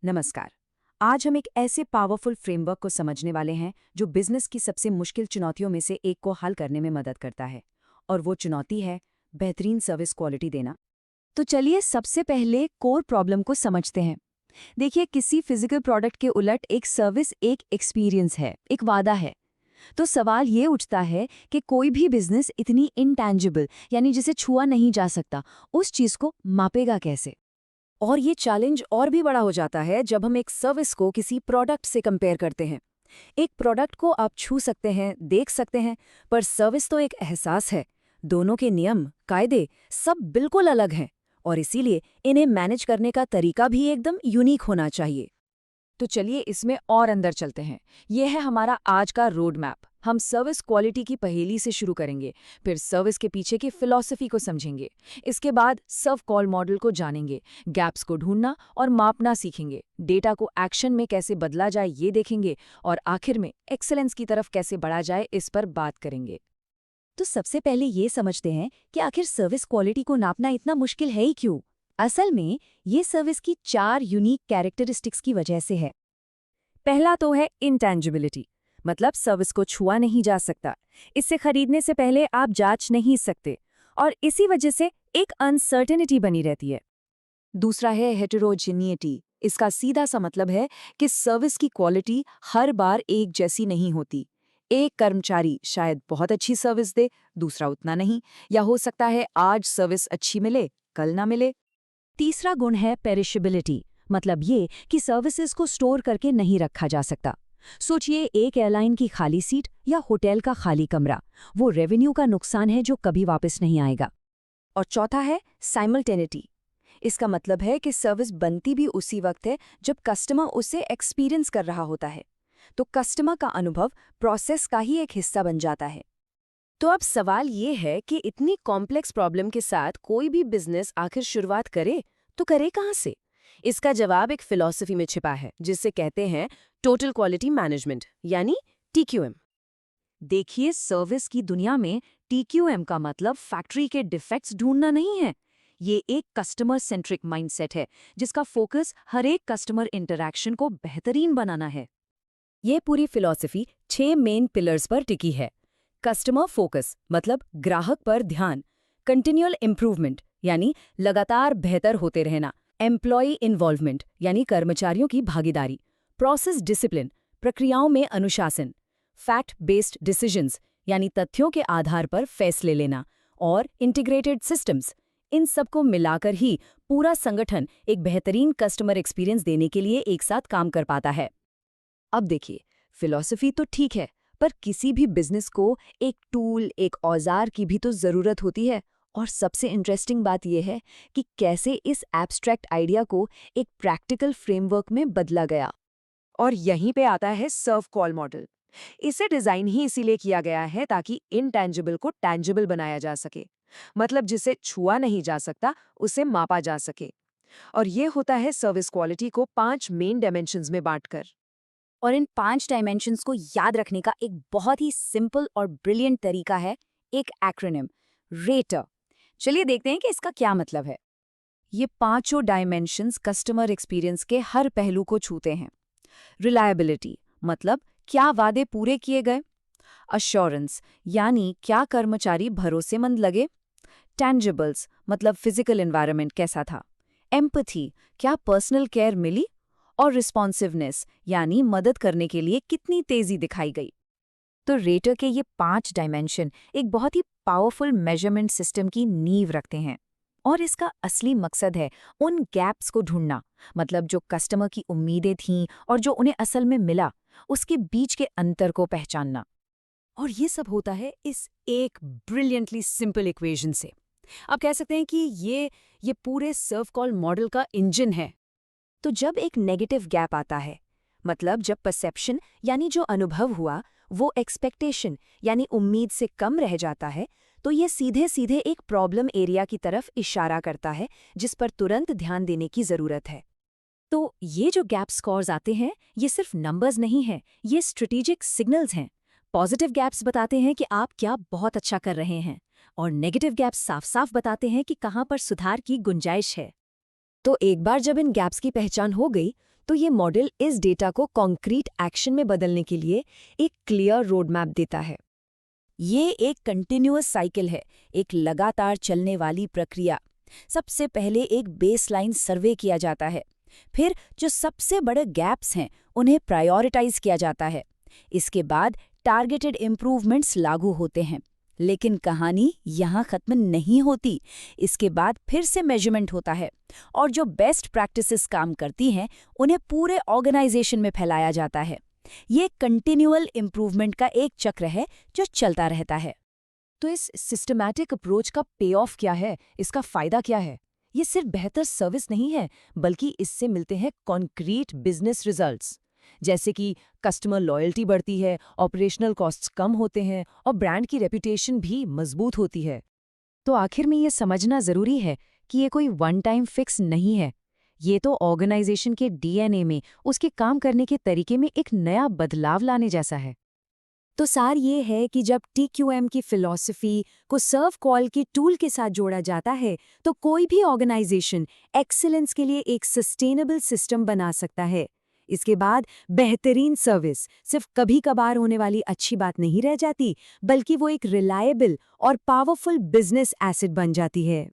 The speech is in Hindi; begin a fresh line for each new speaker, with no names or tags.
नमस्कार। आज हम एक ऐसे पावरफुल फ्रेमवर्क को समझने वाले हैं जो बिजनेस की सबसे मुश्किल चुनौतियों में से एक को हल करने में मदद करता है, और वो चुनौती है बेहतरीन सर्विस क्वालिटी देना। तो चलिए सबसे पहले कोर प्रॉब्लम को समझते हैं। देखिए, किसी फिजिकल प्रोडक्ट के उलट एक सर्विस एक एक्सपीरियंस है, एक वादा है। तो सवाल ये उठता है कि कोई भी बिजनेस इतनी इंटैंजिबल यानी जिसे छुआ नहीं जा सकता, उस चीज को मापेगा कैसे? और ये चैलेंज और भी बड़ा हो जाता है जब हम एक सर्विस को किसी प्रोडक्ट से कंपेयर करते हैं। एक प्रोडक्ट को आप छू सकते हैं, देख सकते हैं, पर सर्विस तो एक एहसास है। दोनों के नियम, कायदे सब बिल्कुल अलग हैं, और इसीलिए इन्हें मैनेज करने का तरीका भी एकदम यूनिक होना चाहिए। तो चलिए इसमें और अंदर चलते हैं। यह है हमारा आज का रोड मैप। हम सर्विस क्वालिटी की पहेली से शुरू करेंगे, फिर सर्विस के पीछे की फिलॉसफी को समझेंगे। इसके बाद सर्व कॉल मॉडल को जानेंगे, गैप्स को ढूंढना और मापना सीखेंगे, डेटा को एक्शन में कैसे बदला जाए ये देखेंगे, और आखिर में एक्सेलेंस की तरफ कैसे बढ़ा जाए इस पर बात करेंगे। तो सबसे पहले ये समझते हैं कि आखिर सर्विस क्वालिटी को नापना इतना मुश्किल है ही क्यों? असल में ये सर्विस की 4 यूनिक कैरेक्टरिस्टिक्स की वजह से है। पहला तो है इंटैंजिबिलिटी, मतलब सर्विस को छुआ नहीं जा सकता। इससे खरीदने से पहले आप जांच नहीं सकते, और इसी वजह से एक अनसर्टेनिटी बनी रहती है। दूसरा है हेटेरोजेनिटी। इसका सीधा सा मतलब है कि सर्विस की क्वालिटी हर बार एक जैसी नहीं होती। एक कर्मचारी शायद बहुत अच्छी सर्विस दे, दूसरा उतना नहीं, या हो सकता है आज सर्विस अच्छी मिले, कल ना मिले। तीसरा गुण है पेरिशेबिलिटी, मतलब ये कि सर्विसेज को स्टोर करके नहीं रखा जा सकता। सोचिए, एक एयरलाइन की खाली सीट या होटल का खाली कमरा, वो रेवेन्यू का नुकसान है जो कभी वापस नहीं आएगा। और चौथा है साइमल्टेनिटी। इसका मतलब है कि सर्विस बनती भी उसी वक्त है जब कस्टमर उसे एक्सपीरियंस कर रहा होता है, तो कस्टमर का अनुभव प्रोसेस का ही एक हिस्सा बन जाता है। तो अब सवाल ये है कि इतनी कॉम्प्लेक्स प्रॉब्लम के साथ कोई भी बिजनेस आखिर शुरुआत करे तो करे कहाँ से? इसका जवाब एक फिलॉसफी में छिपा है, जिसे कहते हैं टोटल क्वालिटी मैनेजमेंट, यानी TQM। देखिए, सर्विस की दुनिया में TQM का मतलब फैक्ट्री के डिफेक्ट्स ढूंढना नहीं है। ये एक कस्टमर सेंट्रिक माइंडसेट है जिसका फोकस हर एक कस्टमर इंटरैक्शन को बेहतरीन बनाना है। ये पूरी फिलॉसफी 6 मेन पिलर्स पर टिकी है। कस्टमर फोकस, मतलब ग्राहक पर ध्यान। कंटिन्यूअल इम्प्रूवमेंट, यानी लगातार बेहतर होते रहना। एम्प्लॉय इन्वॉल्वमेंट, यानी कर्मचारियों की भागीदारी। प्रोसेस डिसिप्लिन, प्रक्रियाओं में अनुशासन। फैक्ट बेस्ड डिसीजंस, यानी तथ्यों के आधार पर फैसले लेना। और इंटीग्रेटेड सिस्टम्स। इन सबको मिलाकर ही पूरा संगठन एक बेहतरीन कस्टमर एक्सपीरियंस देने के लिए एक साथ काम कर पाता है। अब देखिए, फिलॉसफी तो ठीक है, पर किसी भी बिजनेस को एक टूल, एक औजार की भी तो जरूरत होती है। और सबसे इंटरेस्टिंग बात यह है कि कैसे इस एब्स्ट्रैक्ट आइडिया को एक प्रैक्टिकल फ्रेमवर्क में बदला गया। और यहीं पे आता है सर्व कॉल मॉडल। इसे डिजाइन ही इसीलिए किया गया है ताकि इनटैंजिबल को टैंजिबल बनाया जा सके, मतलब जिसे छुआ नहीं जा सकता उसे मापा जा सके। और ये होता है सर्विस क्वालिटी को 5 मेन डायमेंशंस में बांटकर। और इन 5 डायमेंशंस को याद रखने का एक बहुत ही सिंपल और ब्रिलियंट तरीका है, एक एक्रोनिम, रेटर। चलिए देखते हैं कि इसका क्या मतलब है। ये 5 डायमेंशंस कस्टमर एक्सपीरियंस के हर पहलू को छूते हैं। रिलायबिलिटी, मतलब क्या वादे पूरे किए गए। अश्योरेंस, यानी क्या कर्मचारी भरोसेमंद लगे। टैंजिबल्स, मतलब फिजिकल एनवायरनमेंट कैसा था। एम्पैथी, क्या पर्सनल केयर मिली। और रिस्पॉन्सिवनेस, यानी मदद करने के लिए कितनी तेजी दिखाई गई। तो रेटर के ये 5 डायमेंशन एक बहुत ही पावरफुल मेजरमेंट सिस्टम की नींव रखते हैं। और इसका असली मकसद है उन गैप्स को ढूंढना, मतलब जो कस्टमर की उम्मीदें थीं और जो उन्हें असल में मिला, उसके बीच के अंतर को पहचानना। और ये सब होता है इस एक ब्रिलियंटली सिंपल इक्वेशन से। आप कह सकते हैं कि ये पूरे सर्व कॉल मॉडल का इंजन है। तो जब एक नेगेटिव गैप आता है, मतलब जब परसेप्शन यानी जो अनुभव हुआ वो एक्सपेक्टेशन यानी उम्मीद से कम रह जाता है, तो ये सीधे सीधे एक प्रॉब्लम एरिया की तरफ इशारा करता है जिस पर तुरंत ध्यान देने की जरूरत है। तो ये जो गैप स्कोर्स आते हैं, ये सिर्फ नंबर्स नहीं हैं, ये स्ट्रेटेजिक सिग्नल्स हैं। पॉजिटिव गैप्स बताते हैं कि आप क्या बहुत अच्छा कर रहे हैं, और नेगेटिव गैप्स साफ साफ बताते हैं कि कहाँ पर सुधार की गुंजाइश है। तो एक बार जब इन गैप्स की पहचान हो गई,
तो ये मॉडल इस डेटा को कॉन्क्रीट एक्शन में बदलने के लिए एक क्लियर रोड मैप देता है।
ये एक कंटिन्यूअस साइकिल है, एक लगातार चलने वाली प्रक्रिया। सबसे पहले एक बेसलाइन सर्वे किया जाता है, फिर जो सबसे बड़े गैप्स हैं उन्हें प्रायोरिटाइज किया जाता है। इसके बाद टारगेटेड इम्प्रूवमेंट्स लागू होते हैं। लेकिन कहानी यहाँ खत्म नहीं होती। इसके बाद फिर से मेजरमेंट होता है और जो बेस्ट प्रैक्टिसेस काम करती हैं उन्हें पूरे ऑर्गेनाइजेशन में फैलाया जाता है। ये कंटिन्यूअल इम्प्रूवमेंट का एक चक्र है जो चलता रहता है।
तो इस सिस्टमैटिक अप्रोच का पे ऑफ क्या है, इसका फायदा क्या है? ये सिर्फ बेहतर सर्विस नहीं है, बल्कि इससे मिलते हैं कॉन्क्रीट बिजनेस रिजल्ट्स, जैसे कि कस्टमर लॉयल्टी बढ़ती है, ऑपरेशनल कॉस्ट्स कम होते हैं और ब्रांड की रेपुटेशन भी मजबूत होती है। तो आखिर में ये समझना जरूरी है कि ये कोई वन टाइम फिक्स नहीं है। ये तो ऑर्गेनाइजेशन के डीएनए में, उसके काम करने के तरीके में एक नया बदलाव लाने जैसा है।
तो सार ये है कि जब TQM की फिलॉसफी को सर्व कॉल की टूल के साथ जोड़ा जाता है तो कोई भी ऑर्गेनाइजेशन एक्सीलेंस के लिए एक सस्टेनेबल सिस्टम बना सकता है। इसके बाद बेहतरीन सर्विस सिर्फ कभी कभार होने वाली अच्छी बात नहीं रह जाती, बल्कि वो एक रिलायबल और पावरफुल बिजनेस एसेट बन जाती है।